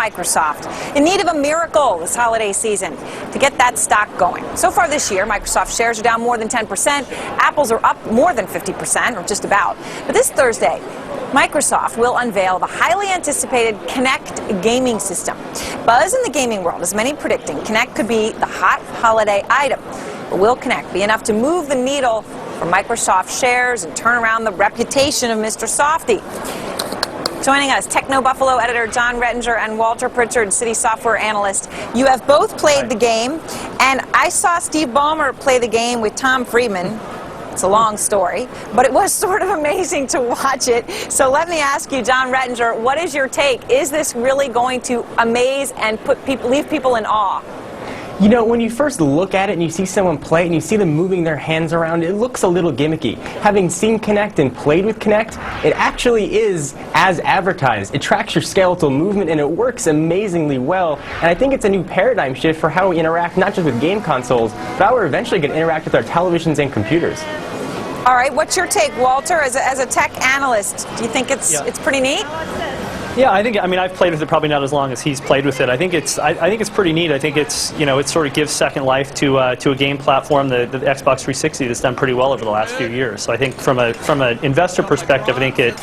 Microsoft, in need of a miracle this holiday season to get that stock going. So far this year, Microsoft shares are down more than 10%. Apple's are up more than 50%, or just about. But this Thursday, Microsoft will unveil the highly anticipated Kinect gaming system. Buzz in the gaming world has many predicting Kinect could be the hot holiday item. But will Kinect be enough to move the needle for Microsoft shares and turn around the reputation of Mr. Softy? Joining us, Techno Buffalo editor John Rettinger and Walter Pritchard, City Software analyst. You have both played the game, and I saw Steve Ballmer play the game with Tom Friedman. It's a long story, but it was sort of amazing to watch it. So let me ask you, John Rettinger, what is your take? Is this really going to amaze and leave people in awe? You know, when you first look at it and you see someone play and you see them moving their hands around, it looks a little gimmicky. Having seen Kinect and played with Kinect, it actually is as advertised. It tracks your skeletal movement and it works amazingly well. And I think it's a new paradigm shift for how we interact, not just with game consoles, but how we're eventually going to interact with our televisions and computers. All right, what's your take, Walter, as a tech analyst? Do you think it's pretty neat? Yeah, I mean, I've played with it probably not as long as he's played with it. I think it's pretty neat. I think it's, you know, it sort of gives second life to a game platform, the Xbox 360, that's done pretty well over the last few years. So I think from an investor perspective, I think it,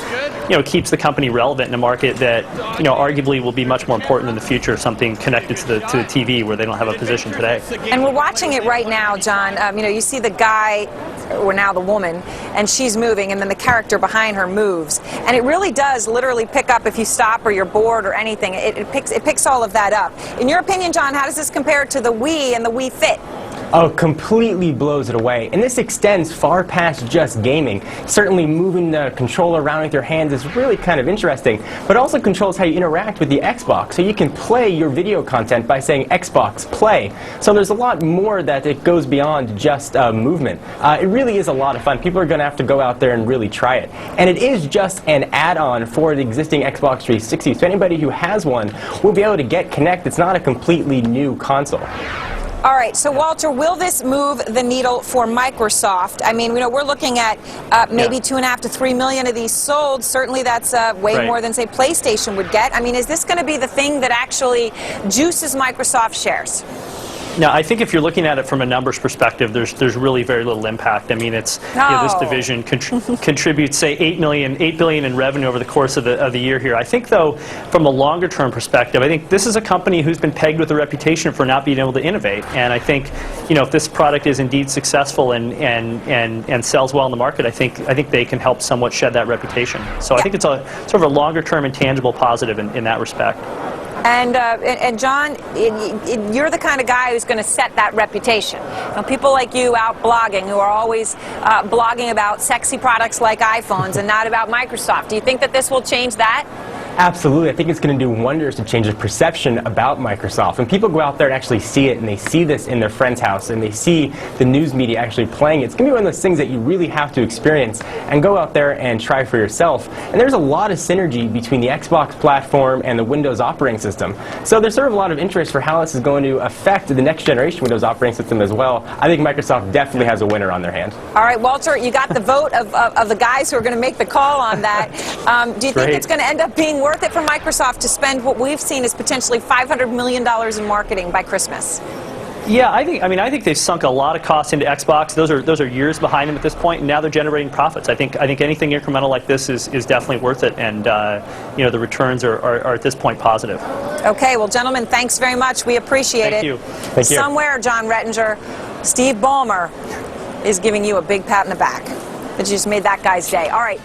you know, keeps the company relevant in a market that, you know, arguably will be much more important in the future, something connected to the TV where they don't have a position today. And we're watching it right now, John. You know, you see the guy, or now the woman, and she's moving, and then the character behind her moves. And it really does literally pick up if you stop or you're bored or anything. It picks all of that up. In your opinion, John, how does this compare to the Wii and the Wii Fit? Oh, completely blows it away. And this extends far past just gaming. Certainly moving the controller around with your hands is really kind of interesting, but also controls how you interact with the Xbox. So you can play your video content by saying Xbox Play. So there's a lot more that it goes beyond just movement. It really is a lot of fun. People are going to have to go out there and really try it. And it is just an add-on for the existing Xbox 360. So anybody who has one will be able to get Kinect. It's not a completely new console. All right, so Walter, will this move the needle for Microsoft? I mean, you know, we're looking at maybe 2.5 to 3 million of these sold. Certainly that's way more than, say, PlayStation would get. I mean, is this going to be the thing that actually juices Microsoft shares? Now, I think if you're looking at it from a numbers perspective, there's really very little impact. I mean, it's you know, this division contributes, say, $8 billion in revenue over the course of the year here. I think, though, from a longer term perspective, I think this is a company who's been pegged with a reputation for not being able to innovate. And I think, you know, if this product is indeed successful and sells well in the market, I think they can help somewhat shed that reputation. So I think it's a sort of a longer term and tangible positive in that respect. And John, you're the kind of guy who's going to set that reputation. You know, people like you out blogging who are always blogging about sexy products like iPhones and not about Microsoft. Do you think that this will change that? Absolutely. I think it's going to do wonders to change the perception about Microsoft. When people go out there and actually see it, and they see this in their friend's house, and they see the news media actually playing it, it's going to be one of those things that you really have to experience and go out there and try for yourself. And there's a lot of synergy between the Xbox platform and the Windows operating system. So there's sort of a lot of interest for how this is going to affect the next generation Windows operating system as well. I think Microsoft definitely has a winner on their hand. All right, Walter, you got the vote of the guys who are going to make the call on that. Do you think it's going to end up being worth it for Microsoft to spend what we've seen is potentially $500 million in marketing by Christmas? Yeah, I think they've sunk a lot of costs into Xbox. Those are years behind them at this point, and now they're generating profits. I think anything incremental like this is definitely worth it, and you know, the returns are at this point positive. Okay, well, gentlemen, thanks very much. We appreciate it. Thank you. Somewhere, John Rettinger, Steve Ballmer is giving you a big pat in the back. That you just made that guy's day. All right.